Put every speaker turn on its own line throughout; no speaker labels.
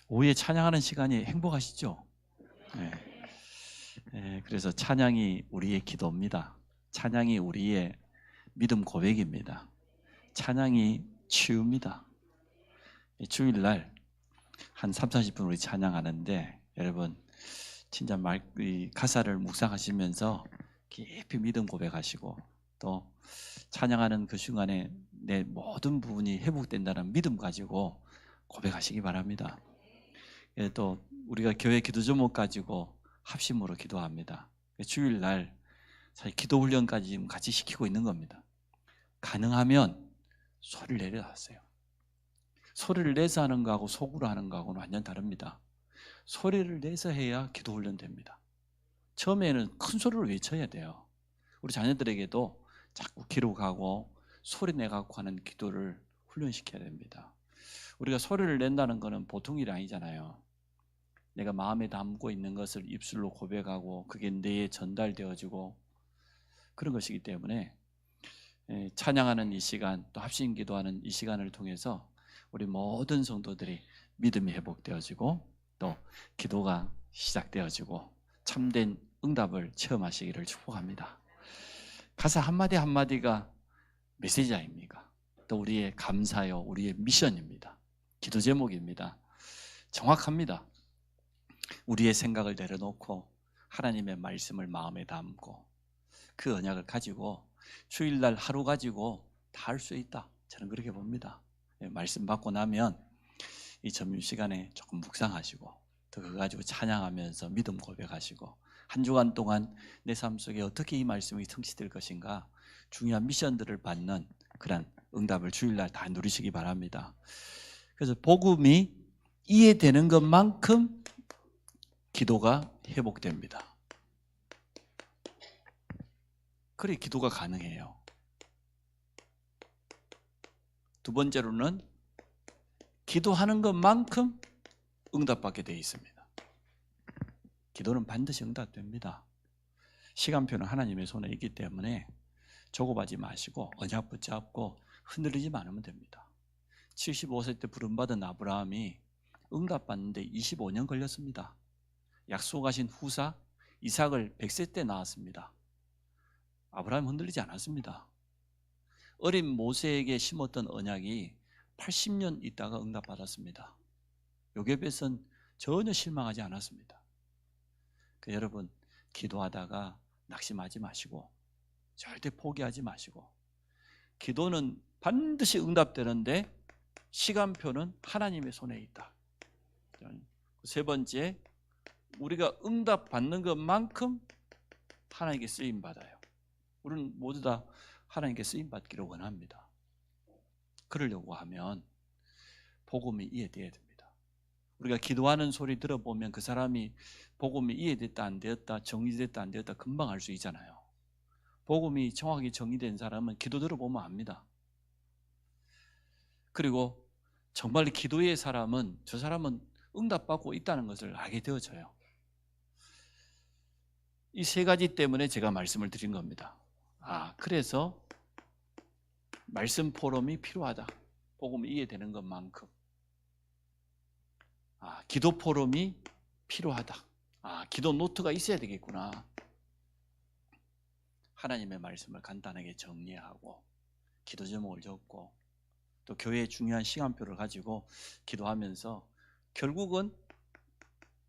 오후에 찬양하는 시간이 행복하시죠? 네. 네, 그래서 찬양이 우리의 기도입니다. 찬양이 우리의 믿음 고백입니다. 찬양이 치유입니다. 주일날 한 3, 40분 우리 찬양하는데 여러분 진짜 이 가사를 묵상하시면서 깊이 믿음 고백하시고 또 찬양하는 그 순간에 내 모든 부분이 회복된다는 믿음 가지고 고백하시기 바랍니다. 또 우리가 교회 기도 제목 가지고 합심으로 기도합니다. 주일날 사실 기도 훈련까지 지금 같이 시키고 있는 겁니다. 가능하면 소리를 내려하세요. 소리를 내서 하는 거하고 속으로 하는 거하고는 완전 다릅니다. 소리를 내서 해야 기도 훈련 됩니다. 처음에는 큰 소리를 외쳐야 돼요. 우리 자녀들에게도 자꾸 기록하고 소리 내갖고 하는 기도를 훈련시켜야 됩니다. 우리가 소리를 낸다는 것은 보통 일이 아니잖아요. 내가 마음에 담고 있는 것을 입술로 고백하고 그게 뇌에 전달되어지고 그런 것이기 때문에 찬양하는 이 시간 또 합심 기도하는 이 시간을 통해서 우리 모든 성도들이 믿음이 회복되어지고 또 기도가 시작되어지고 참된 응답을 체험하시기를 축복합니다. 가사 한마디 한마디가 메시지 아닙니까? 또 우리의 감사요, 우리의 미션입니다. 기도 제목입니다. 정확합니다. 우리의 생각을 내려놓고 하나님의 말씀을 마음에 담고 그 언약을 가지고 주일날 하루 가지고 다 할 수 있다. 저는 그렇게 봅니다. 말씀 받고 나면 이 점심시간에 조금 묵상하시고 또 그거 가지고 찬양하면서 믿음 고백하시고 한 주간 동안 내 삶 속에 어떻게 이 말씀이 성취될 것인가 중요한 미션들을 받는 그런 응답을 주일날 다 누리시기 바랍니다. 그래서 복음이 이해되는 것만큼 기도가 회복됩니다. 그래 기도가 가능해요. 두 번째로는 기도하는 것만큼 응답받게 되어 있습니다. 기도는 반드시 응답됩니다. 시간표는 하나님의 손에 있기 때문에 조급하지 마시고 언약 붙잡고 흔들리지 않으면 됩니다. 75세 때 부름받은 아브라함이 응답받는데 25년 걸렸습니다. 약속하신 후사 이삭을 100세 때 낳았습니다. 아브라함이 흔들리지 않았습니다. 어린 모세에게 심었던 언약이 80년 있다가 응답받았습니다. 요게벳은 전혀 실망하지 않았습니다. 여러분 기도하다가 낙심하지 마시고 절대 포기하지 마시고 기도는 반드시 응답되는데 시간표는 하나님의 손에 있다. 세 번째, 우리가 응답받는 것만큼 하나님께 쓰임받아요. 우리는 모두 다 하나님께 쓰임받기를 원합니다. 그러려고 하면 복음이 이해되어야 됩니다. 우리가 기도하는 소리 들어보면 그 사람이 복음이 이해됐다 안 되었다 정리됐다 안 되었다 금방 알 수 있잖아요. 복음이 정확히 정리된 사람은 기도 들어보면 압니다. 그리고 정말 기도의 사람은 저 사람은 응답받고 있다는 것을 알게 되어져요. 이 세 가지 때문에 제가 말씀을 드린 겁니다. 그래서 말씀 포럼이 필요하다. 복음이 이해되는 것만큼. 기도 포럼이 필요하다. 기도 노트가 있어야 되겠구나. 하나님의 말씀을 간단하게 정리하고 기도 제목을 적고 또 교회의 중요한 시간표를 가지고 기도하면서 결국은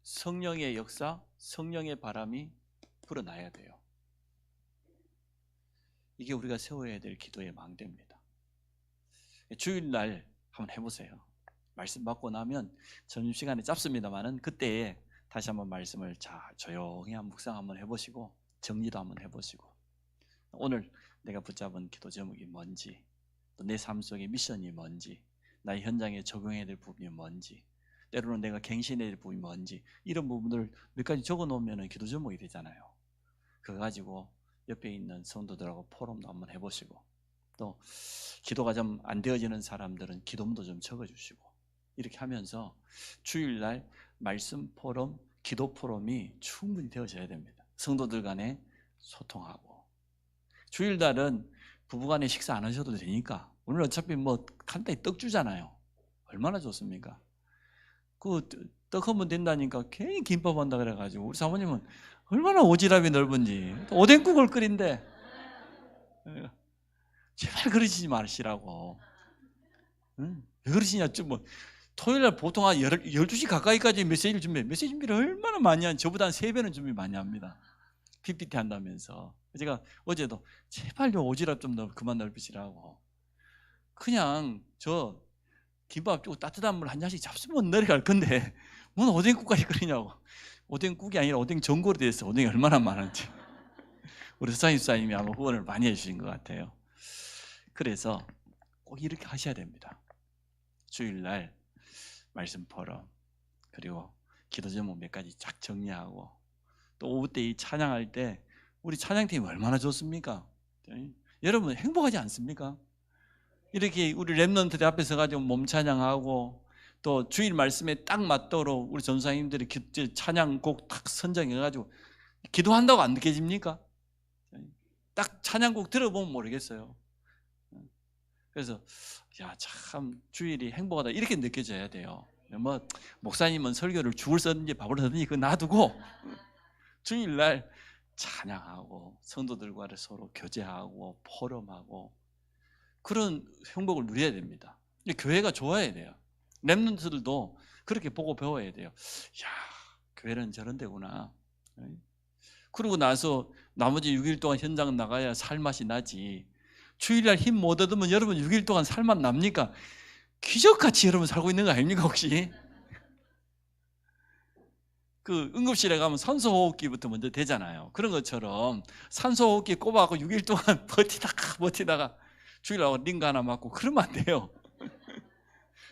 성령의 역사, 성령의 바람이 불어나야 돼요. 이게 우리가 세워야 될 기도의 망대입니다. 주일날 한번 해보세요. 말씀 받고 나면 점심시간에 짧습니다만은 그때에 다시 한번 말씀을 조용히 한번 묵상 한번 해보시고 정리도 한번 해보시고 오늘 내가 붙잡은 기도 제목이 뭔지 또 내 삶 속의 미션이 뭔지 나의 현장에 적용해야 될 부분이 뭔지 때로는 내가 갱신해야 될 부분이 뭔지 이런 부분들을 몇 가지 적어놓으면 기도 제목이 되잖아요. 그거 가지고 옆에 있는 성도들하고 포럼도 한번 해보시고 또 기도가 좀 안 되어지는 사람들은 기도문도 좀 적어주시고 이렇게 하면서 주일날 말씀 포럼, 기도 포럼이 충분히 되어져야 됩니다. 성도들 간에 소통하고 주일날은 부부간에 식사 안 하셔도 되니까 오늘 어차피 간단히 떡 주잖아요. 얼마나 좋습니까? 그 떡 하면 된다니까 괜히 김밥 한다 그래가지고 우리 사모님은 얼마나 오지랖이 넓은지 또 오뎅국을 끓인대. 제발 그러시지 마시라고. 응? 왜 그러시냐? 뭐 토요일 날 보통 한 12시 가까이까지 메시지를 준비해. 메시지 준비를 얼마나 많이 하는, 저보다 한 3배는 준비 많이 합니다. PPT 한다면서. 제가 어제도 제발요 오지랖 좀 그만 넓히시라고. 그냥 저 김밥 주고 따뜻한 물 한 잔씩 잡수면 내려갈 건데 뭔 오뎅국까지 끓이냐고. 오뎅국이 아니라 오뎅 전골이 됐어. 오뎅이 얼마나 많은지. 우리 사장님이 아마 후원을 많이 해주신 것 같아요. 그래서 꼭 이렇게 하셔야 됩니다. 주일날 말씀 포럼, 그리고 기도 제목 몇 가지 쫙 정리하고, 또 오후 때 이 찬양할 때 우리 찬양팀이 얼마나 좋습니까? 여러분 행복하지 않습니까? 이렇게 우리 랩런트들 앞에 서가지고 몸 찬양하고, 또 주일 말씀에 딱 맞도록 우리 전사님들이 찬양곡 딱 선정해가지고 기도한다고 안 느껴집니까? 딱 찬양곡 들어보면 모르겠어요. 그래서 야, 참 주일이 행복하다 이렇게 느껴져야 돼요. 뭐 목사님은 설교를 죽을 쓰든지 밥을 쓰든지 그거 놔두고 주일날 찬양하고 성도들과 서로 교제하고 포럼하고 그런 행복을 누려야 됩니다. 교회가 좋아야 돼요. 랩런트들도 그렇게 보고 배워야 돼요. 야, 교회는 저런 데구나. 그러고 나서 나머지 6일 동안 현장 나가야 살맛이 나지. 주일날 힘 못 얻으면 여러분 6일 동안 살맛 납니까? 기적같이 여러분 살고 있는 거 아닙니까 혹시? 그 응급실에 가면 산소호흡기부터 먼저 되잖아요. 그런 것처럼 산소호흡기 꼽아갖고 6일 동안 버티다가 주일날 링거 하나 맞고 그러면 안 돼요.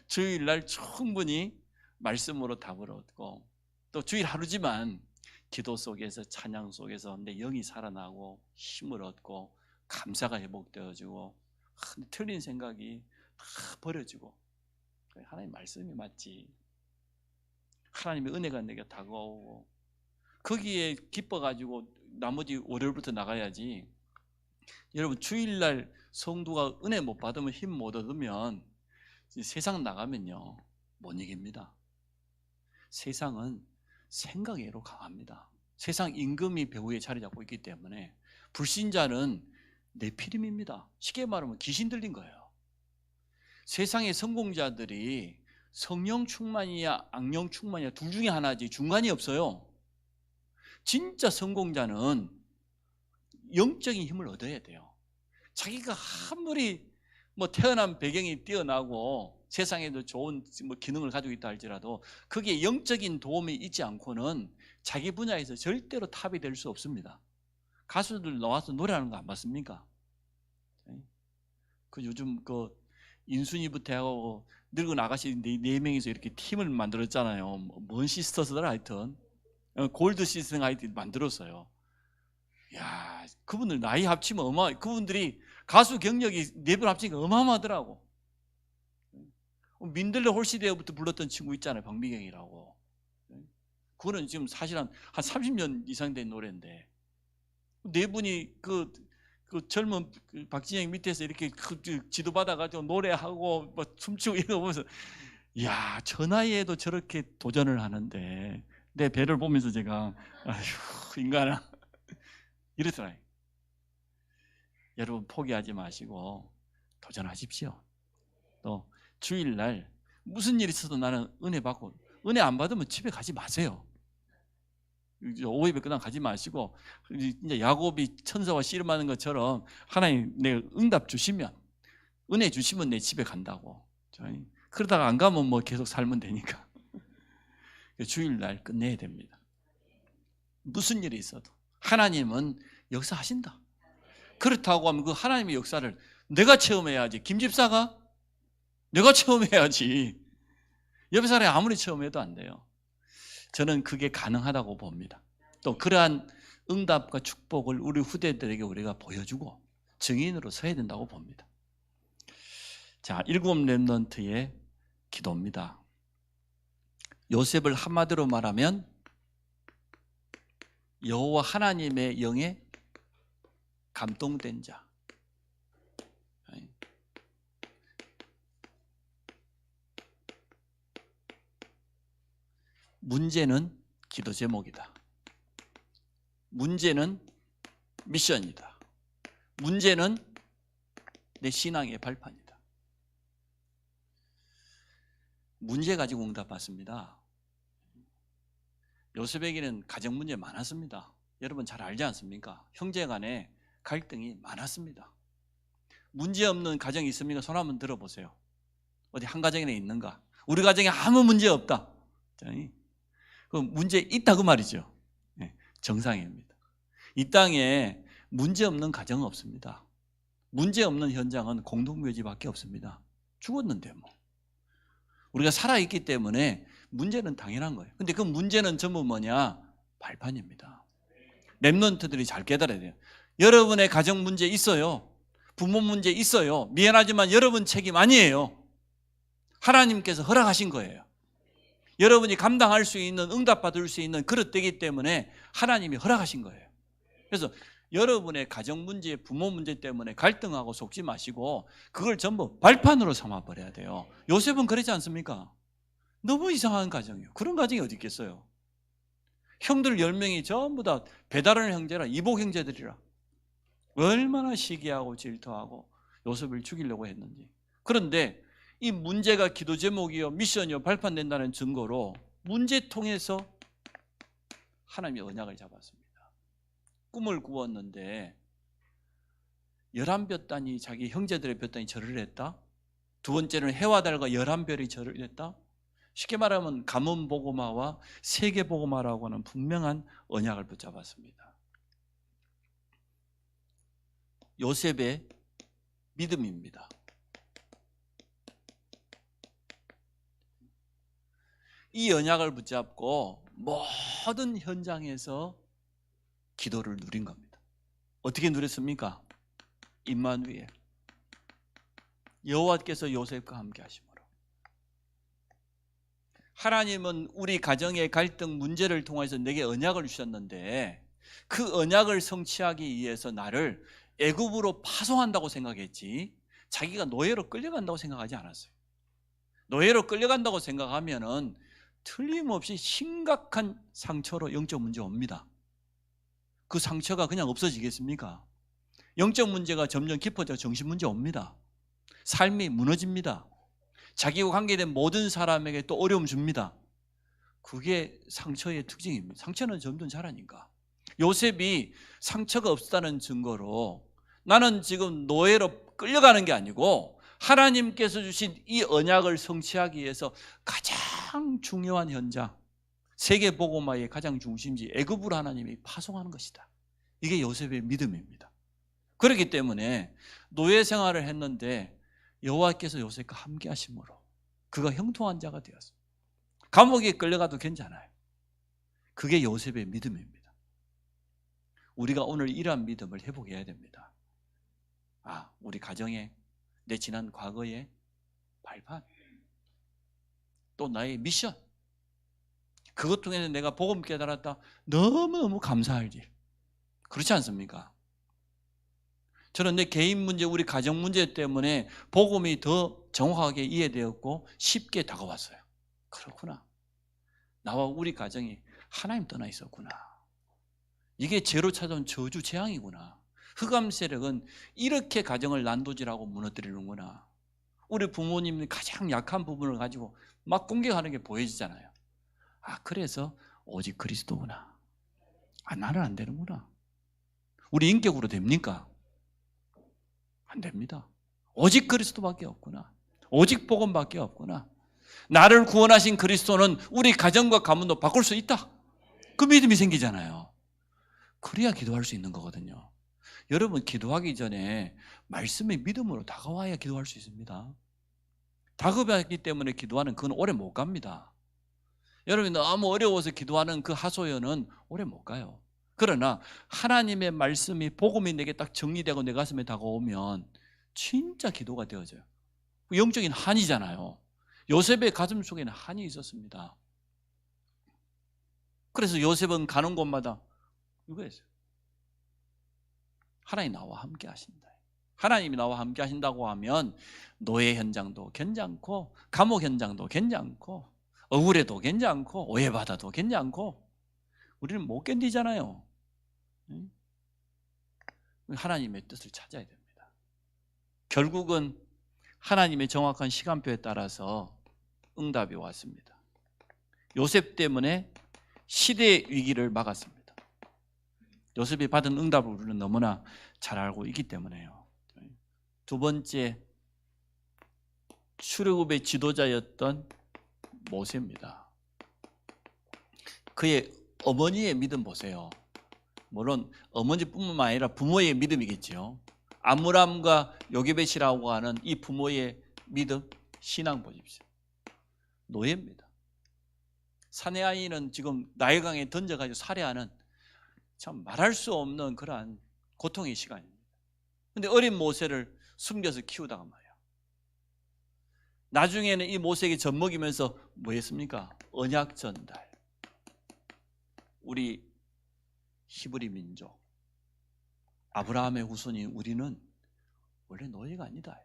주일날 충분히 말씀으로 답을 얻고, 또 주일 하루지만 기도 속에서 찬양 속에서 내 영이 살아나고 힘을 얻고 감사가 회복되어지고 틀린 생각이 다 버려지고, 하나님 말씀이 맞지, 하나님의 은혜가 내게 다가오고 거기에 기뻐가지고 나머지 월요일부터 나가야지. 여러분 주일날 성도가 은혜 못 받으면 힘 못 얻으면 세상 나가면요 못 이깁니다. 세상은 생각외로 강합니다. 세상 임금이 배후에 자리 잡고 있기 때문에 불신자는 네피림입니다. 쉽게 말하면 귀신 들린 거예요. 세상의 성공자들이 성령 충만이야 악령 충만이야 둘 중에 하나지 중간이 없어요. 진짜 성공자는 영적인 힘을 얻어야 돼요. 자기가 아무리 뭐 태어난 배경이 뛰어나고 세상에도 좋은 뭐 기능을 가지고 있다 할지라도 그게 영적인 도움이 있지 않고는 자기 분야에서 절대로 탑이 될 수 없습니다. 가수들 나와서 노래하는 거 안 봤습니까? 그 요즘 그 인순이부터 하고 늙은 아가씨 네 명이서 이렇게 팀을 만들었잖아요. 뭔 시스터스더라 하여튼 골드 시스터 하여튼 만들었어요. 야, 그분들 나이 합치면 그분들이 가수 경력이 4분 합치니까 어마어마하더라고. 민들레 홀시대어부터 불렀던 친구 있잖아요. 박미경이라고. 그거는 지금 사실 한 30년 이상 된 노래인데, 네 분이 그 젊은 박진영 밑에서 이렇게 지도받아가지고 노래하고 뭐 춤추고 이런 거 보면서, 야, 저 나이에도 저렇게 도전을 하는데, 내 배를 보면서 제가 아휴 인간아 이러더라고요. 여러분 포기하지 마시고 도전하십시오. 또 주일날 무슨 일이 있어도 나는 은혜 받고, 은혜 안 받으면 집에 가지 마세요. 오후예배 끝나고 가지 마시고, 이제 야곱이 천사와 씨름하는 것처럼 하나님 내 응답 주시면, 은혜 주시면 내 집에 간다고. 그러다가 안 가면 뭐 계속 살면 되니까 주일날 끝내야 됩니다. 무슨 일이 있어도 하나님은 역사하신다. 그렇다고 하면 그 하나님의 역사를 내가 체험해야지. 김 집사가? 내가 체험해야지. 옆에 사람이 아무리 체험해도 안 돼요. 저는 그게 가능하다고 봅니다. 또 그러한 응답과 축복을 우리 후대들에게 우리가 보여주고 증인으로 서야 된다고 봅니다. 자, 7 렘넌트의 기도입니다. 요셉을 한마디로 말하면 여호와 하나님의 영에 감동된 자. 문제는 기도 제목이다. 문제는 미션이다. 문제는 내 신앙의 발판이다. 문제 가지고 응답 받습니다. 요셉에게는 가정 문제 많았습니다. 여러분 잘 알지 않습니까? 형제 간에 갈등이 많았습니다. 문제 없는 가정이 있습니까? 손 한번 들어보세요. 어디 한 가정이나 있는가? 우리 가정에 아무 문제 없다. 그 문제 있다 그 말이죠. 정상입니다. 이 땅에 문제 없는 가정은 없습니다. 문제 없는 현장은 공동묘지밖에 없습니다. 죽었는데 뭐. 우리가 살아있기 때문에 문제는 당연한 거예요. 근데 그 문제는 전부 뭐냐? 발판입니다. 렘넌트들이 잘 깨달아야 돼요. 여러분의 가정 문제 있어요. 부모 문제 있어요. 미안하지만 여러분 책임 아니에요. 하나님께서 허락하신 거예요. 여러분이 감당할 수 있는, 응답받을 수 있는 그릇되기 때문에 하나님이 허락하신 거예요. 그래서 여러분의 가정 문제, 부모 문제 때문에 갈등하고 속지 마시고 그걸 전부 발판으로 삼아버려야 돼요. 요셉은 그러지 않습니까? 너무 이상한 가정이에요. 그런 가정이 어디 있겠어요? 형들 10명이 전부 다 배다른 형제라, 이복 형제들이라. 얼마나 시기하고 질투하고 요셉을 죽이려고 했는지. 그런데 이 문제가 기도 제목이요, 미션이요, 발판된다는 증거로 문제 통해서 하나님이 언약을 잡았습니다. 꿈을 꾸었는데 11볕단이 자기 형제들의 볕단이 절을 했다. 두 번째는 해와 달과 11별이 절을 했다. 쉽게 말하면 가문보고마와 세계보고마라고 하는 분명한 언약을 붙잡았습니다. 요셉의 믿음입니다. 이 언약을 붙잡고 모든 현장에서 기도를 누린 겁니다. 어떻게 누렸습니까? 임마누엘, 여호와께서 요셉과 함께 하심으로. 하나님은 우리 가정의 갈등 문제를 통해서 내게 언약을 주셨는데 그 언약을 성취하기 위해서 나를 애굽으로 파송한다고 생각했지 자기가 노예로 끌려간다고 생각하지 않았어요. 노예로 끌려간다고 생각하면은 틀림없이 심각한 상처로 영적 문제 옵니다. 그 상처가 그냥 없어지겠습니까? 영적 문제가 점점 깊어져 정신 문제 옵니다. 삶이 무너집니다. 자기와 관계된 모든 사람에게 또 어려움 줍니다. 그게 상처의 특징입니다. 상처는 점점 자라니까. 요셉이 상처가 없다는 증거로 나는 지금 노예로 끌려가는 게 아니고 하나님께서 주신 이 언약을 성취하기 위해서 가장 중요한 현장, 세계복음화의 가장 중심지 애굽으로 하나님이 파송하는 것이다. 이게 요셉의 믿음입니다. 그렇기 때문에 노예 생활을 했는데 여호와께서 요셉과 함께 하심으로 그가 형통한 자가 되었습니다. 감옥에 끌려가도 괜찮아요. 그게 요셉의 믿음입니다. 우리가 오늘 이러한 믿음을 회복해야 됩니다. 우리 가정에 내 지난 과거의 발판, 또 나의 미션, 그것 통해서 내가 복음 깨달았다. 너무너무 감사할 일. 그렇지 않습니까? 저는 내 개인 문제, 우리 가정 문제 때문에 복음이 더 정확하게 이해되었고 쉽게 다가왔어요. 그렇구나. 나와 우리 가정이 하나님 떠나 있었구나. 이게 죄로 찾아온 저주 재앙이구나. 흑암 세력은 이렇게 가정을 난도질하고 무너뜨리는구나. 우리 부모님이 가장 약한 부분을 가지고 막 공격하는 게 보여지잖아요. 그래서 오직 그리스도구나. 나는 안 되는구나. 우리 인격으로 됩니까? 안 됩니다. 오직 그리스도밖에 없구나. 오직 복음밖에 없구나. 나를 구원하신 그리스도는 우리 가정과 가문도 바꿀 수 있다. 그 믿음이 생기잖아요. 그래야 기도할 수 있는 거거든요. 여러분 기도하기 전에 말씀의 믿음으로 다가와야 기도할 수 있습니다. 다급하기 때문에 기도하는 그건 오래 못 갑니다. 여러분이 너무 어려워서 기도하는 그 하소연은 오래 못 가요. 그러나 하나님의 말씀이 복음이 내게 딱 정리되고 내 가슴에 다가오면 진짜 기도가 되어져요. 영적인 한이잖아요. 요셉의 가슴 속에는 한이 있었습니다. 그래서 요셉은 가는 곳마다 이거였어요. 하나님 나와 함께 하신다. 하나님이 나와 함께 하신다고 하면 노예 현장도 괜찮고 감옥 현장도 괜찮고 억울해도 괜찮고 오해받아도 괜찮고 우리는 못 견디잖아요. 하나님의 뜻을 찾아야 됩니다. 결국은 하나님의 정확한 시간표에 따라서 응답이 왔습니다. 요셉 때문에 시대의 위기를 막았습니다. 요셉이 받은 응답을 우리는 너무나 잘 알고 있기 때문에요. 두 번째, 출애굽의 지도자였던 모세입니다. 그의 어머니의 믿음 보세요. 물론 어머니뿐만 아니라 부모의 믿음이겠죠. 아므람과 요게벳이라고 하는 이 부모의 믿음, 신앙 보십시오. 노예입니다. 사내 아이는 지금 나일강에 던져가지고 살해하는 참 말할 수 없는 그러한 고통의 시간입니다. 그런데 어린 모세를 숨겨서 키우다가 말이에요. 나중에는 이 모세에게 젖먹이면서 뭐 했습니까? 언약 전달. 우리 히브리 민족, 아브라함의 후손인 우리는 원래 노예가 아니다.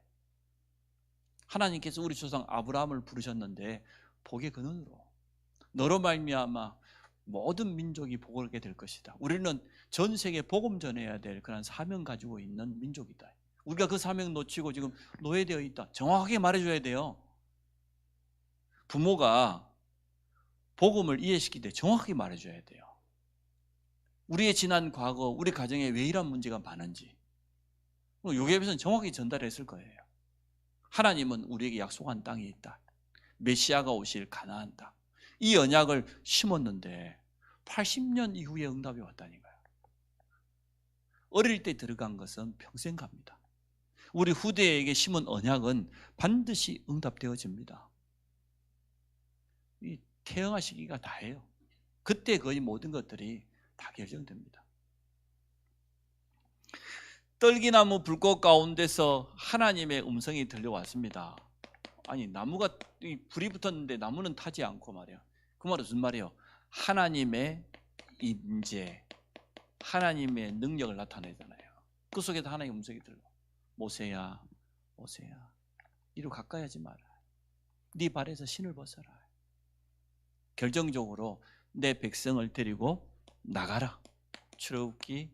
하나님께서 우리 조상 아브라함을 부르셨는데 복의 근원으로 너로 말미암아 모든 민족이 복을 얻게 될 것이다. 우리는 전 세계에 복음 전해야 될 그런 사명 가지고 있는 민족이다. 우리가 그 사명 놓치고 지금 노예되어 있다. 정확하게 말해줘야 돼요. 부모가 복음을 이해시킬 때 정확하게 말해줘야 돼요. 우리의 지난 과거, 우리 가정에 왜 이런 문제가 많은지 요셉에서는 정확히 전달했을 거예요. 하나님은 우리에게 약속한 땅이 있다. 메시아가 오실 가나안 땅. 이 언약을 심었는데 80년 이후에 응답이 왔다니까요. 어릴 때 들어간 것은 평생 갑니다. 우리 후대에게 심은 언약은 반드시 응답되어집니다. 이 태영아 시기가 다예요. 그때 거의 모든 것들이 다 결정됩니다. 떨기나무 불꽃 가운데서 하나님의 음성이 들려왔습니다. 아니 나무가 불이 붙었는데 나무는 타지 않고 말이야. 그 말은 무슨 말이에요? 하나님의 임재, 하나님의 능력을 나타내잖아요. 그 속에서 하나님의 음성이 들려. 모세야, 모세야, 이리로 가까이 하지 마라. 네 발에서 신을 벗어라. 결정적으로 내 백성을 데리고 나가라. 출애굽기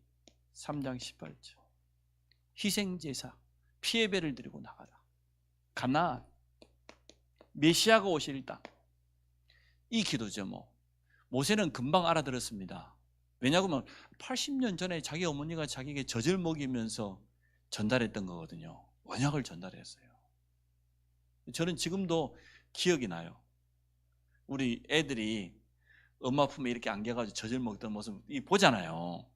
3장 18절. 희생제사, 피해배를 드리고 나가라. 가나안, 메시아가 오실 땅. 이 기도 제목 모세는 금방 알아들었습니다. 왜냐하면 80년 전에 자기 어머니가 자기에게 젖을 먹이면서 전달했던 거거든요. 언약을 전달했어요. 저는 지금도 기억이 나요. 우리 애들이 엄마 품에 이렇게 안겨가지고 젖을 먹던 모습 보잖아요.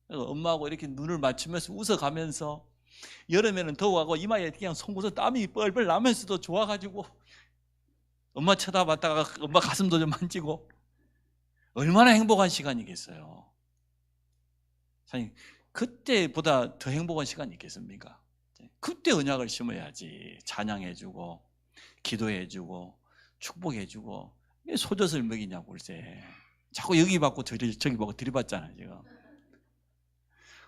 엄마하고 이렇게 눈을 맞추면서 웃어가면서 여름에는 더워하고 이마에 그냥 송곳에 땀이 뻘뻘 나면서도 좋아가지고 엄마 쳐다봤다가 엄마 가슴도 좀 만지고 얼마나 행복한 시간이겠어요. 사실 그때보다 더 행복한 시간이 있겠습니까? 그때 언약을 심어야지. 찬양해주고 기도해주고 축복해주고 소젖을 먹이냐고 글쎄. 자꾸 여기 받고 저기 받고 들이받잖아요 지금.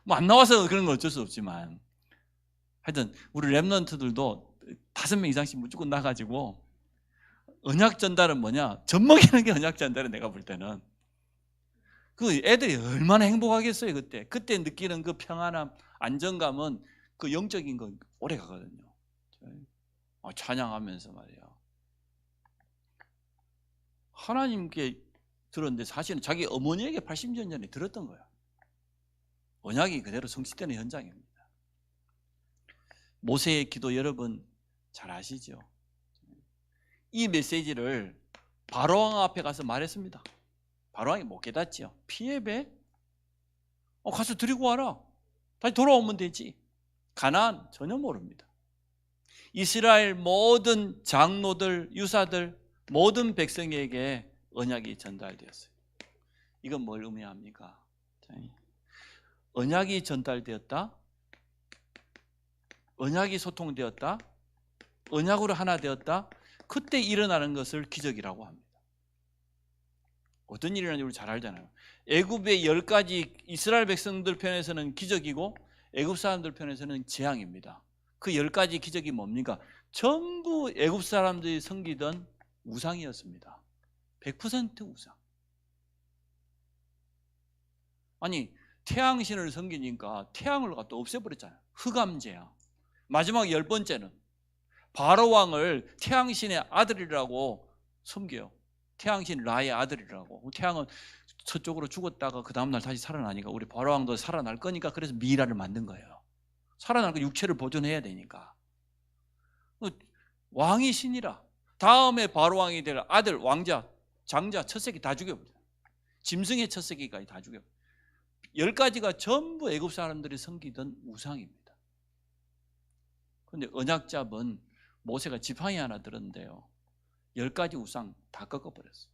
뭐 안 나와서 그런 건 어쩔 수 없지만 하여튼 우리 랩런트들도 5명 이상씩 무조건 나가지고 언약 전달은 뭐냐? 젖 먹이는 게 언약 전달은 내가 볼 때는. 그 애들이 얼마나 행복하겠어요 그때. 그때 느끼는 그 평안함, 안정감은 그 영적인 건 오래 가거든요. 찬양하면서 말이에요. 하나님께 들었는데 사실은 자기 어머니에게 80년 전에 들었던 거야. 언약이 그대로 성취되는 현장입니다. 모세의 기도 여러분 잘 아시죠? 이 메시지를 바로왕 앞에 가서 말했습니다. 바로왕이 못 깨닫지요. 피해배? 가서 드리고 와라. 다시 돌아오면 되지. 가나안 전혀 모릅니다. 이스라엘 모든 장로들, 유사들, 모든 백성에게 언약이 전달되었어요. 이건 뭘 의미합니까? 언약이 전달되었다. 언약이 소통되었다. 언약으로 하나 되었다. 그때 일어나는 것을 기적이라고 합니다. 어떤 일이 일어나는지 우리 잘 알잖아요. 애굽의 10가지 이스라엘 백성들 편에서는 기적이고 애굽 사람들 편에서는 재앙입니다. 그 10가지 기적이 뭡니까? 전부 애굽 사람들이 섬기던 우상이었습니다. 100% 우상. 아니 태양신을 섬기니까 태양을 갖다 없애버렸잖아요. 흑암제야. 마지막 10번째는 바로왕을 태양신의 아들이라고 섬겨요. 태양신 라의 아들이라고. 태양은 저쪽으로 죽었다가 그 다음날 다시 살아나니까 우리 바로왕도 살아날 거니까 그래서 미이라를 만든 거예요. 살아날 거 육체를 보존해야 되니까. 왕이 신이라. 다음에 바로왕이 될 아들, 왕자, 장자, 첫새끼 다 죽여버려요. 짐승의 첫새끼까지 다 죽여버려요. 10가지가 전부 애굽 사람들이 섬기던 우상입니다. 그런데 언약잡은 모세가 지팡이 하나 들었는데요, 10가지 우상 다 꺾어버렸어요.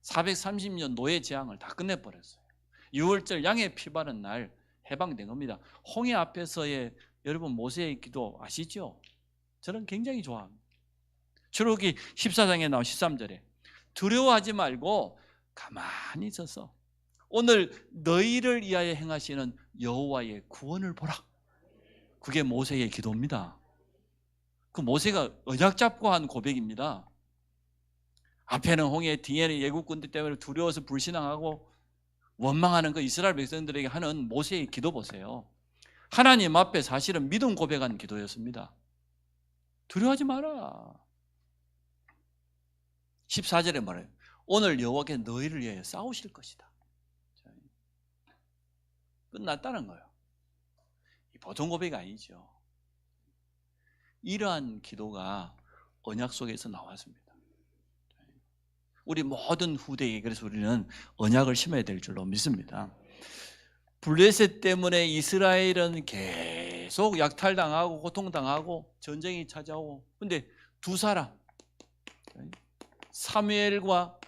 430년 노예 재앙을 다 끝내버렸어요. 6월절 양의 피 바른 날 해방된 겁니다. 홍해 앞에서의 여러분 모세의 기도 아시죠? 저는 굉장히 좋아합니다. 출애굽기 14장에 나온 13절에 두려워하지 말고 가만히 서서 오늘 너희를 위하여 행하시는 여호와의 구원을 보라. 그게 모세의 기도입니다. 그 모세가 언약 잡고 한 고백입니다. 앞에는 홍해, 뒤에는 예국 군대 때문에 두려워서 불신앙하고 원망하는 그 이스라엘 백성들에게 하는 모세의 기도 보세요. 하나님 앞에 사실은 믿음 고백한 기도였습니다. 두려워하지 마라. 14절에 말해요. 오늘 여호와께서 너희를 위하여 싸우실 것이다. 끝났다는 거예요. 보통 고백이 아니죠. 이러한 기도가 언약 속에서 나왔습니다. 우리 모든 후대에 그래서 우리는 언약을 심어야 될 줄로 믿습니다. 블레셋 때문에 이스라엘은 계속 약탈당하고 고통당하고 전쟁이 찾아오고, 근데 두 사람 사무엘과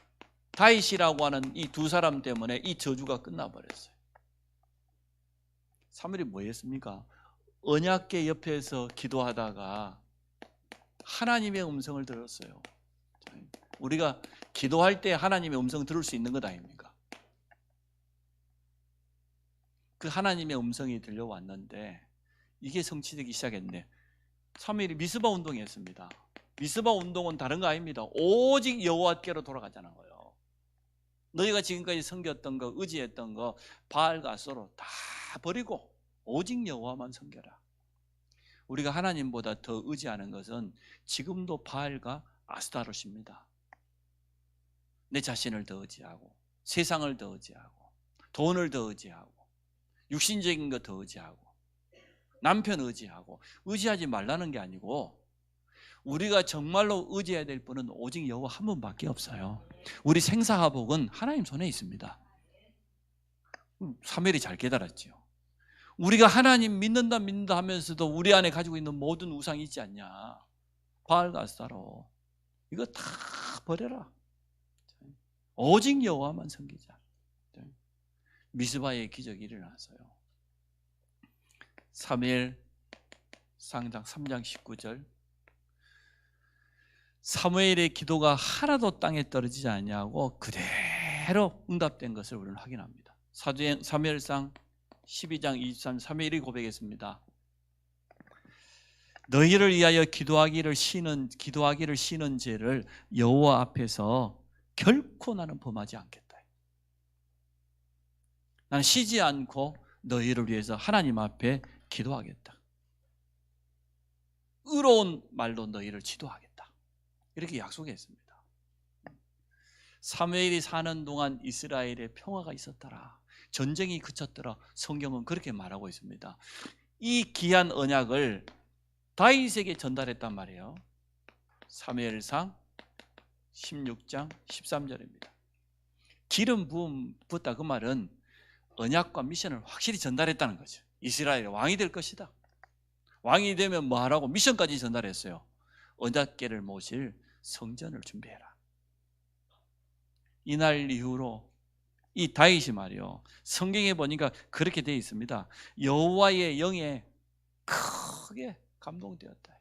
다윗이라고 하는 이 두 사람 때문에 이 저주가 끝나버렸어요. 사무엘이 뭐 했습니까? 언약궤 옆에서 기도하다가 하나님의 음성을 들었어요. 우리가 기도할 때 하나님의 음성을 들을 수 있는 것 아닙니까? 그 하나님의 음성이 들려왔는데 이게 성취되기 시작했네. 사무엘이 미스바 운동을 했습니다. 미스바 운동은 다른 거 아닙니다. 오직 여호와께로 돌아가자는 거예요. 너희가 지금까지 섬겼던 거, 의지했던 거, 바알과 아스토로 다 버리고 오직 여호와만 섬겨라. 우리가 하나님보다 더 의지하는 것은 지금도 바알과 아스타롯입니다. 내 자신을 더 의지하고, 세상을 더 의지하고, 돈을 더 의지하고, 육신적인 것 더 의지하고, 남편 의지하고, 의지하지 말라는 게 아니고 우리가 정말로 의지해야 될 분은 오직 여호와 한 분밖에 없어요. 우리 생사화복은 하나님 손에 있습니다. 사무엘이 잘 깨달았죠. 우리가 하나님 믿는다 하면서도 우리 안에 가지고 있는 모든 우상이 있지 않냐. 바알과 아스타로 이거 다 버려라. 오직 여호와만 섬기자. 미스바의 기적이 일어났어요. 사무엘 상장 3장 19절 사무엘의 기도가 하나도 땅에 떨어지지 않냐고 그대로 응답된 것을 우리는 확인합니다. 사무엘상 12장 23 사무엘이 고백했습니다. 너희를 위하여 기도하기를 쉬는 죄를 여호와 앞에서 결코 나는 범하지 않겠다. 나는 쉬지 않고 너희를 위해서 하나님 앞에 기도하겠다. 의로운 말로 너희를 지도하겠다. 이렇게 약속했습니다. 사무엘이 사는 동안 이스라엘에 평화가 있었더라. 전쟁이 그쳤더라. 성경은 그렇게 말하고 있습니다. 이 귀한 언약을 다윗에게 전달했단 말이에요. 사무엘상 16장 13절입니다. 기름 부었다 그 말은 언약과 미션을 확실히 전달했다는 거죠. 이스라엘의 왕이 될 것이다. 왕이 되면 뭐 하라고 미션까지 전달했어요. 언약궤를 모실 성전을 준비해라. 이날 이후로 이 다윗이 말이요, 성경에 보니까 그렇게 되어 있습니다. 여호와의 영에 크게 감동되었다.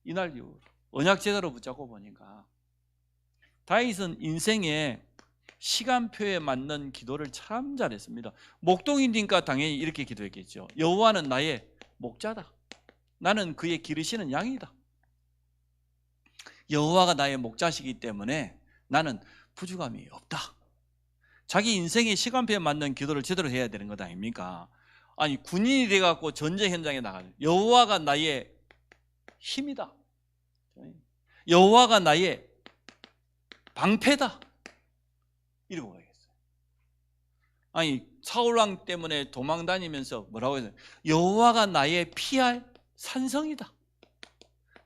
이날 이후로 언약 제대로 붙잡고 보니까 다윗은 인생에 시간표에 맞는 기도를 참 잘했습니다. 목동이니까 당연히 이렇게 기도했겠죠. 여호와는 나의 목자다. 나는 그의 기르시는 양이다. 여호와가 나의 목자시기 때문에 나는 부족함이 없다. 자기 인생의 시간표에 맞는 기도를 제대로 해야 되는 것 아닙니까? 아니, 군인이 돼갖고 전쟁 현장에 나가요. 여호와가 나의 힘이다. 여호와가 나의 방패다. 이러고 가겠어요. 아니, 사울왕 때문에 도망 다니면서 뭐라고 해서 여호와가 나의 피할 산성이다.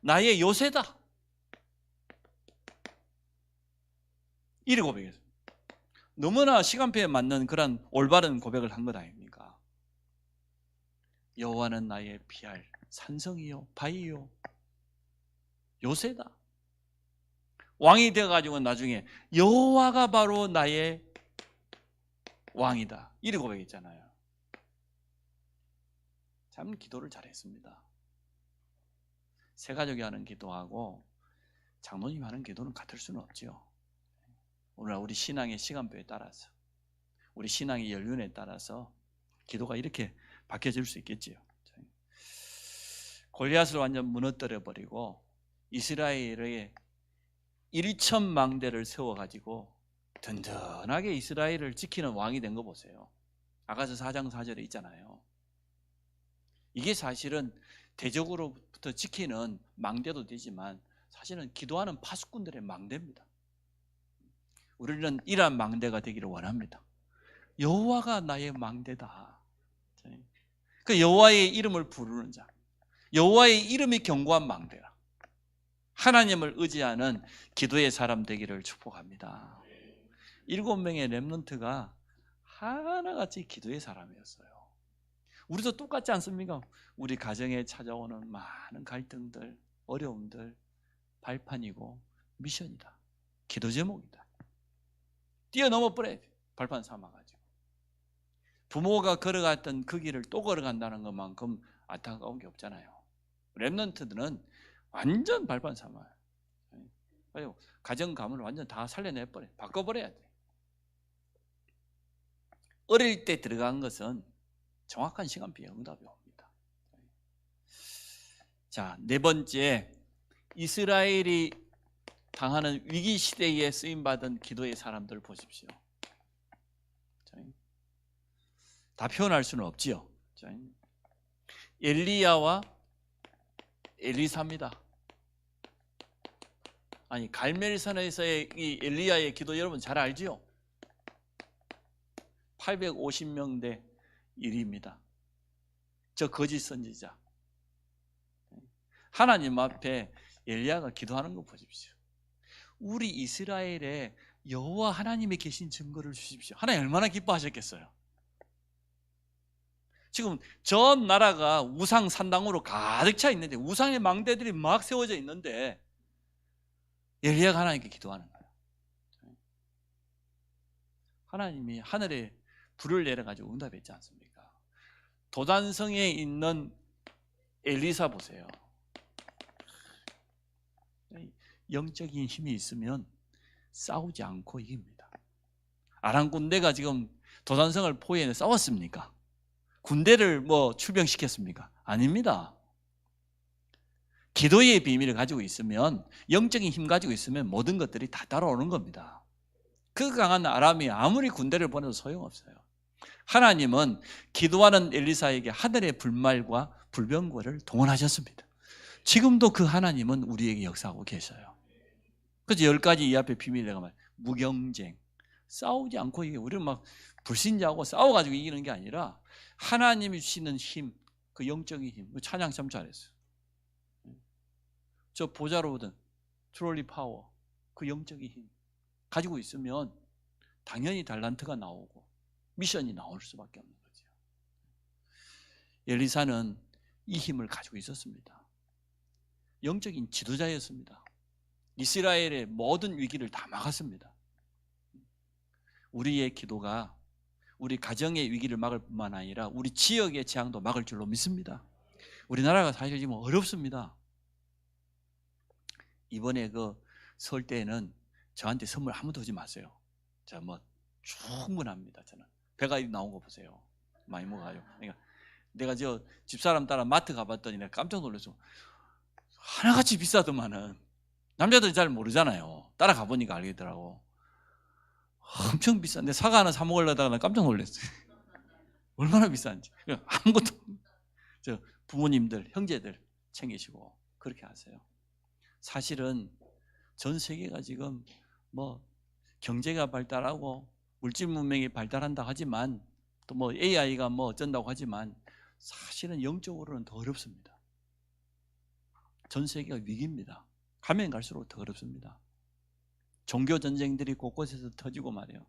나의 요새다. 이러고 고백했어요. 너무나 시간표에 맞는 그런 올바른 고백을 한 것 아닙니까? 여호와는 나의 피할 산성이요 바위요 요새다. 왕이 되어가지고 나중에 여호와가 바로 나의 왕이다. 이렇게 고백했잖아요. 참 기도를 잘했습니다. 새 가족이 하는 기도하고 장로님 하는 기도는 같을 수는 없죠. 오늘 우리 신앙의 시간표에 따라서, 우리 신앙의 연륜에 따라서 기도가 이렇게 바뀌어질 수 있겠지요. 골리앗을 완전 무너뜨려 버리고 이스라엘의 1천망대를 세워가지고 든든하게 이스라엘을 지키는 왕이 된 거 보세요. 아가서 4장 4절에 있잖아요. 이게 사실은 대적으로부터 지키는 망대도 되지만 사실은 기도하는 파수꾼들의 망대입니다. 우리는 이러한 망대가 되기를 원합니다. 여호와가 나의 망대다. 그 여호와의 이름을 부르는 자, 여호와의 이름이 견고한 망대라. 하나님을 의지하는 기도의 사람 되기를 축복합니다. 7명의 렘넌트가 하나같이 기도의 사람이었어요. 우리도 똑같지 않습니까? 우리 가정에 찾아오는 많은 갈등들, 어려움들, 발판이고 미션이다. 기도 제목이다. 뛰어넘어 버려야 돼. 발판 삼아가지고. 부모가 걸어갔던 그 길을 또 걸어간다는 것만큼 안타까운 게 없잖아요. 렘넌트들은 완전 발판 삼아요. 가정 가문을 완전 다 살려내버려. 바꿔버려야 돼. 어릴 때 들어간 것은 정확한 시간표에 응답이 옵니다. 자, 네 번째, 이스라엘이 당하는 위기 시대에 쓰임받은 기도의 사람들 보십시오. 다 표현할 수는 없지요. 엘리야와 엘리사입니다. 아니, 갈멜산에서의 이 엘리야의 기도 여러분 잘 알지요? 850명 대 1입니다. 저 거짓 선지자. 하나님 앞에 엘리야가 기도하는 거 보십시오. 우리 이스라엘에 여호와 하나님이 계신 증거를 주십시오. 하나님 얼마나 기뻐하셨겠어요. 지금 전 나라가 우상 산당으로 가득 차 있는데, 우상의 망대들이 막 세워져 있는데 엘리야가 하나님께 기도하는 거예요. 하나님이 하늘에 불을 내려가지고 응답했지 않습니까? 도단성에 있는 엘리사 보세요. 영적인 힘이 있으면 싸우지 않고 이깁니다. 아람 군대가 지금 도단성을 포위해 싸웠습니까? 군대를 뭐 출병시켰습니까? 아닙니다. 기도의 비밀을 가지고 있으면, 영적인 힘 가지고 있으면 모든 것들이 다 따라오는 겁니다. 그 강한 아람이 아무리 군대를 보내도 소용없어요. 하나님은 기도하는 엘리사에게 하늘의 불말과 불병거를 동원하셨습니다. 지금도 그 하나님은 우리에게 역사하고 계셔요. 그래서 10가지 이 앞에 비밀 내가 말, 무경쟁, 싸우지 않고 이게 우리는 막 불신자하고 싸워가지고 이기는 게 아니라 하나님이 주시는 힘, 그 영적인 힘, 찬양 참 잘했어요. 저 보자로 오든 트롤리 파워, 그 영적인 힘 가지고 있으면 당연히 달란트가 나오고 미션이 나올 수밖에 없는 거죠. 엘리사는 이 힘을 가지고 있었습니다. 영적인 지도자였습니다. 이스라엘의 모든 위기를 다 막았습니다. 우리의 기도가 우리 가정의 위기를 막을 뿐만 아니라 우리 지역의 재앙도 막을 줄로 믿습니다. 우리나라가 사실 지금 어렵습니다. 이번에 그 설 때에는 저한테 선물 아무도 하지 마세요. 자, 뭐 충분합니다. 저는 배가 나온 거 보세요. 많이 먹어요. 그러니까 내가 저 집사람 따라 마트 가봤더니 내가 깜짝 놀랐어. 하나같이 비싸더만은 남자들은 잘 모르잖아요. 따라가 보니까 알겠더라고. 엄청 비싼데 사과 하나 사 먹으려다가 나 깜짝 놀랐어요. 얼마나 비싼지. 아무것도 저 부모님들, 형제들 챙기시고 그렇게 하세요. 사실은 전 세계가 지금 뭐 경제가 발달하고 물질 문명이 발달한다 하지만 또 뭐 AI가 뭐 어쩐다고 하지만 사실은 영적으로는 더 어렵습니다. 전 세계가 위기입니다. 가면 갈수록 더 어렵습니다. 종교 전쟁들이 곳곳에서 터지고 말이에요.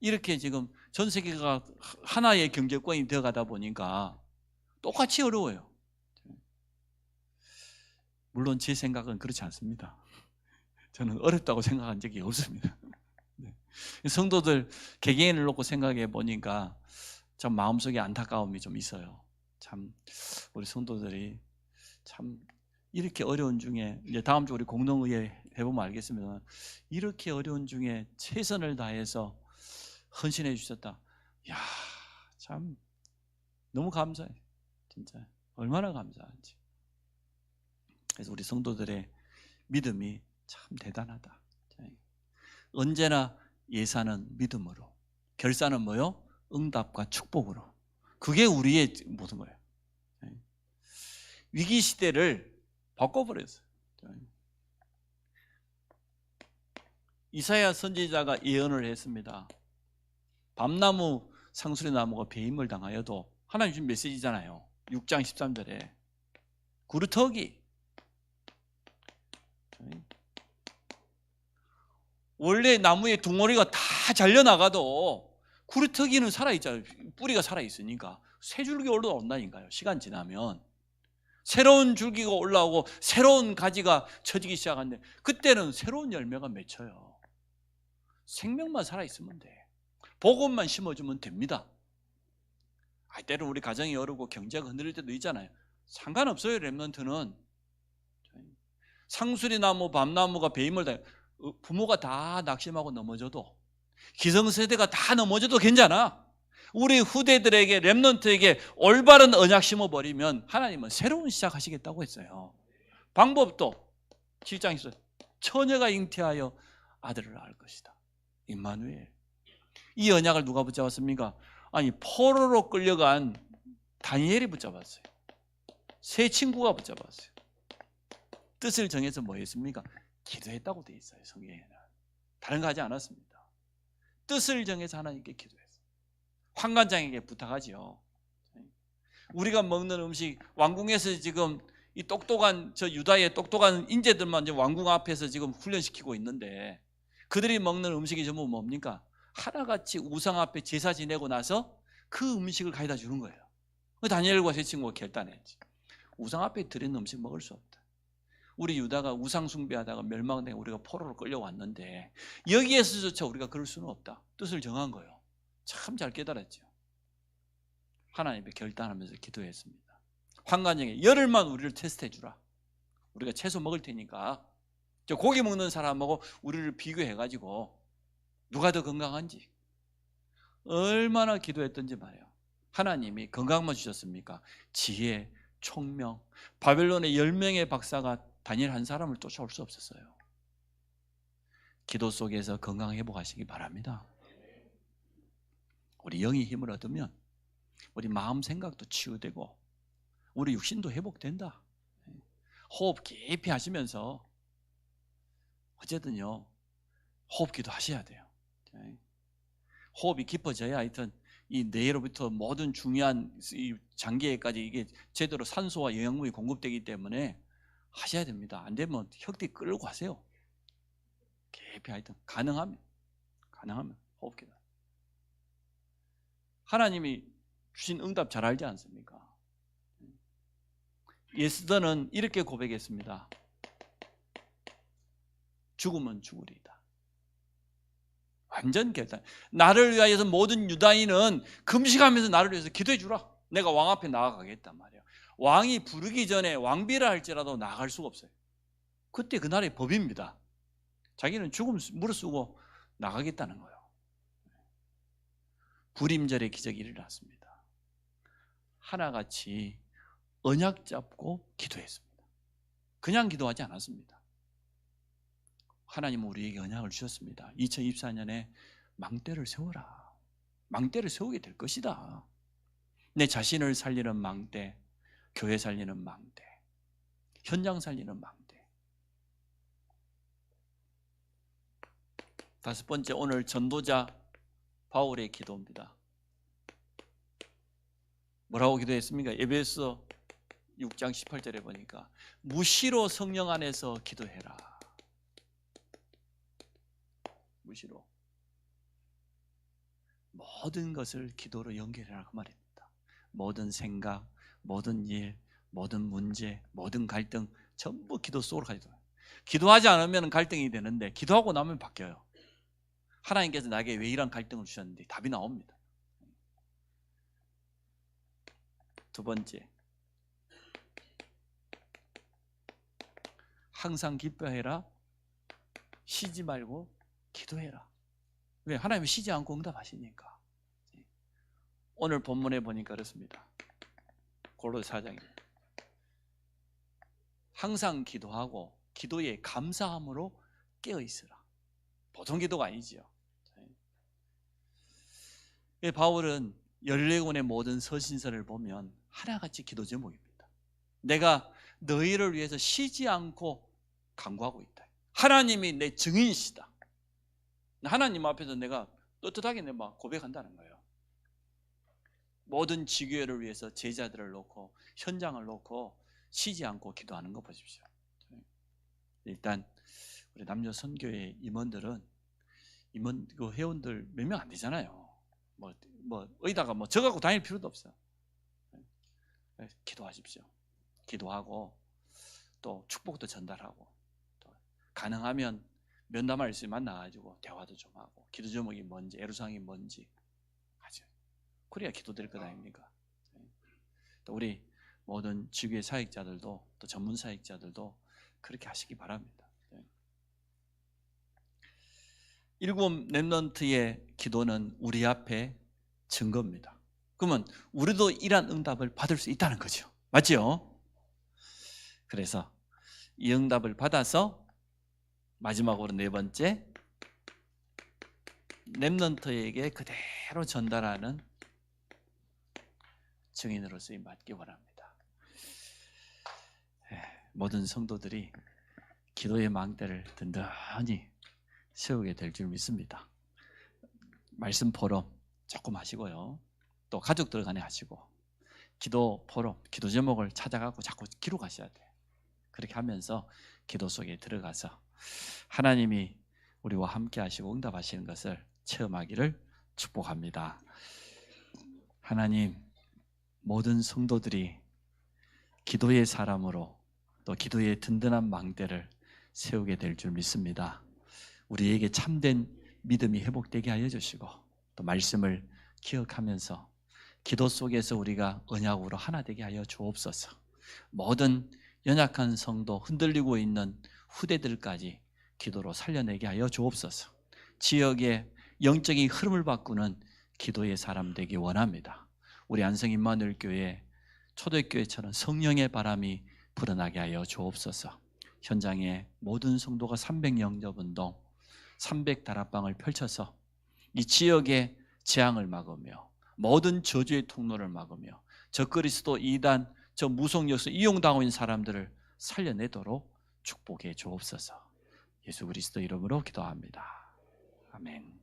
이렇게 지금 전 세계가 하나의 경제권이 되어가다 보니까 똑같이 어려워요. 물론 제 생각은 그렇지 않습니다. 저는 어렵다고 생각한 적이 없습니다. 성도들 개개인을 놓고 생각해 보니까 참 마음속에 안타까움이 좀 있어요. 참 우리 성도들이 참 이렇게 어려운 중에 이제 다음 주 우리 공동의회 해보면 알겠습니다. 이렇게 어려운 중에 최선을 다해서 헌신해 주셨다. 야, 참 너무 감사해. 진짜 얼마나 감사한지. 그래서 우리 성도들의 믿음이 참 대단하다. 언제나 예산은 믿음으로, 결산은 뭐요? 응답과 축복으로. 그게 우리의 모든 거예요. 위기 시대를 바꿔버렸어요. 이사야 선지자가 예언을 했습니다. 밤나무 상수리 나무가 배임을 당하여도 하나님 주신 메시지잖아요. 6장 13절에 구루터기, 원래 나무의 둥어리가 다 잘려나가도 구루터기는 살아있잖아요. 뿌리가 살아있으니까 새 줄기 올라온다니까요. 시간 지나면 새로운 줄기가 올라오고 새로운 가지가 쳐지기 시작하는데 그때는 새로운 열매가 맺혀요. 생명만 살아있으면 돼. 복음만 심어주면 됩니다. 때로 우리 가정이 어렵고 경제가 흔들릴 때도 있잖아요. 상관없어요. 렘넌트는 상수리나무, 밤나무가 배임을 당해 부모가 다 낙심하고 넘어져도, 기성세대가 다 넘어져도 괜찮아. 우리 후대들에게, 렘넌트에게 올바른 언약 심어버리면 하나님은 새로운 시작하시겠다고 했어요. 방법도 7장에서 처녀가 잉태하여 아들을 낳을 것이다. 임마누엘. 이 언약을 누가 붙잡았습니까? 아니, 포로로 끌려간 다니엘이 붙잡았어요. 세 친구가 붙잡았어요. 뜻을 정해서 뭐 했습니까? 기도했다고 돼 있어요. 성경에는. 다른 거 하지 않았습니다. 뜻을 정해서 하나님께 기도했어요. 환관장에게 부탁하지요. 우리가 먹는 음식, 왕궁에서 지금 이 똑똑한 저 유다의 똑똑한 인재들만 이제 왕궁 앞에서 지금 훈련시키고 있는데 그들이 먹는 음식이 전부 뭡니까? 하나같이 우상 앞에 제사 지내고 나서 그 음식을 가져다 주는 거예요. 다니엘과 세 친구가 결단했지. 우상 앞에 드리는 음식 먹을 수 없다. 우리 유다가 우상 숭배하다가 멸망된 우리가 포로로 끌려왔는데 여기에서조차 우리가 그럴 수는 없다. 뜻을 정한 거예요. 참 잘 깨달았죠. 하나님께 결단하면서 기도했습니다. 환관장에 열흘만 우리를 테스트해 주라. 우리가 채소 먹을 테니까 저 고기 먹는 사람하고 우리를 비교해가지고 누가 더 건강한지. 얼마나 기도했던지 말이에요. 하나님이 건강만 주셨습니까? 지혜, 총명. 바벨론의 10명의 박사가 다니엘 한 사람을 쫓아올 수 없었어요. 기도 속에서 건강 회복하시기 바랍니다. 우리 영이 힘을 얻으면 우리 마음 생각도 치유되고 우리 육신도 회복된다. 호흡 깊이 하시면서 어쨌든요 호흡기도 하셔야 돼요. 호흡이 깊어져야 하여튼 이 뇌로부터 모든 중요한 이 장기에까지 이게 제대로 산소와 영양분이 공급되기 때문에 하셔야 됩니다. 안 되면 혁대 끌고 가세요. 깊이 하여튼 가능하면 호흡기도. 하나님이 주신 응답 잘 알지 않습니까? 예스더는 이렇게 고백했습니다. 죽으면 죽으리이다. 완전 결단. 나를 위하여서 모든 유다인은 금식하면서 나를 위해서 기도해 주라. 내가 왕 앞에 나아가겠단 말이야. 왕이 부르기 전에 왕비라 할지라도 나갈 수가 없어요. 그때 그날의 법입니다. 자기는 죽음 무릅쓰고 나가겠다는 거예요. 불임절의 기적이 일어났습니다. 하나같이 언약 잡고 기도했습니다. 그냥 기도하지 않았습니다. 하나님은 우리에게 언약을 주셨습니다. 2024년에 망대를 세워라. 망대를 세우게 될 것이다. 내 자신을 살리는 망대, 교회 살리는 망대, 현장 살리는 망대. 다섯 번째, 오늘 전도자 바울의 기도입니다. 뭐라고 기도했습니까? 에베소 6장 18절에 보니까 무시로 성령 안에서 기도해라. 무시로 모든 것을 기도로 연결해라 그 말입니다. 모든 생각, 모든 일, 모든 문제, 모든 갈등 전부 기도 속으로 가지고. 기도하지 않으면 갈등이 되는데 기도하고 나면 바뀌어요. 하나님께서 나에게 왜 이런 갈등을 주셨는지 답이 나옵니다. 두 번째, 항상 기뻐해라. 쉬지 말고 기도해라. 왜? 하나님은 쉬지 않고 응답하시니까. 오늘 본문에 보니까 그렇습니다. 골로새 4장입니다. 항상 기도하고 기도에 감사함으로 깨어 있으라. 보통 기도가 아니지요. 바울은 14권의 모든 서신서를 보면 하나같이 기도 제목입니다. 내가 너희를 위해서 쉬지 않고 간구하고 있다. 하나님이 내 증인이시다. 하나님 앞에서 내가 떳떳하게 막 고백한다는 거예요. 모든 지교회를 위해서 제자들을 놓고 현장을 놓고 쉬지 않고 기도하는 거 보십시오. 일단 우리 남녀 선교회 임원들은 임원 그 회원들 몇 명 안 되잖아요. 어디다가 저 갖고 다닐 필요도 없어요. 기도하십시오. 기도하고 또 축복도 전달하고 또 가능하면 면담할 수 만나가지고 대화도 좀 하고 기도 제목이 뭔지 애로사항이 뭔지 하죠. 그래야 기도될 것 아닙니까? 또 우리 모든 지교회 사역자들도 또 전문 사역자들도 그렇게 하시기 바랍니다. 일곱 렘넌트의 기도는 우리 앞에 증거입니다. 그러면 우리도 이러한 응답을 받을 수 있다는 거죠. 맞죠? 그래서 이 응답을 받아서 마지막으로 네 번째, 렘넌트에게 그대로 전달하는 증인으로 쓰임 받기 원합니다. 모든 성도들이 기도의 망대를 든든히 세우게 될 줄 믿습니다. 말씀 포럼 조금 하시고요. 또 가족들 간에 하시고 기도 포럼, 기도 제목을 찾아가고 자꾸 기록하셔야 돼요. 그렇게 하면서 기도 속에 들어가서 하나님이 우리와 함께 하시고 응답하시는 것을 체험하기를 축복합니다. 하나님, 모든 성도들이 기도의 사람으로 또 기도의 든든한 망대를 세우게 될 줄 믿습니다. 우리에게 참된 믿음이 회복되게 하여 주시고 또 말씀을 기억하면서 기도 속에서 우리가 언약으로 하나 되게 하여 주옵소서. 모든 연약한 성도, 흔들리고 있는 후대들까지 기도로 살려내게 하여 주옵소서. 지역의 영적인 흐름을 바꾸는 기도의 사람 되기 원합니다. 우리 안성 임마누엘교회 초대교회처럼 성령의 바람이 불어나게 하여 주옵소서. 현장에 모든 성도가 300영접운동, 300다락방을 펼쳐서 이 지역의 재앙을 막으며 모든 저주의 통로를 막으며 적그리스도 이단, 저 무속력수 이용당하고 있는 사람들을 살려내도록 축복해 주옵소서. 예수 그리스도 이름으로 기도합니다. 아멘.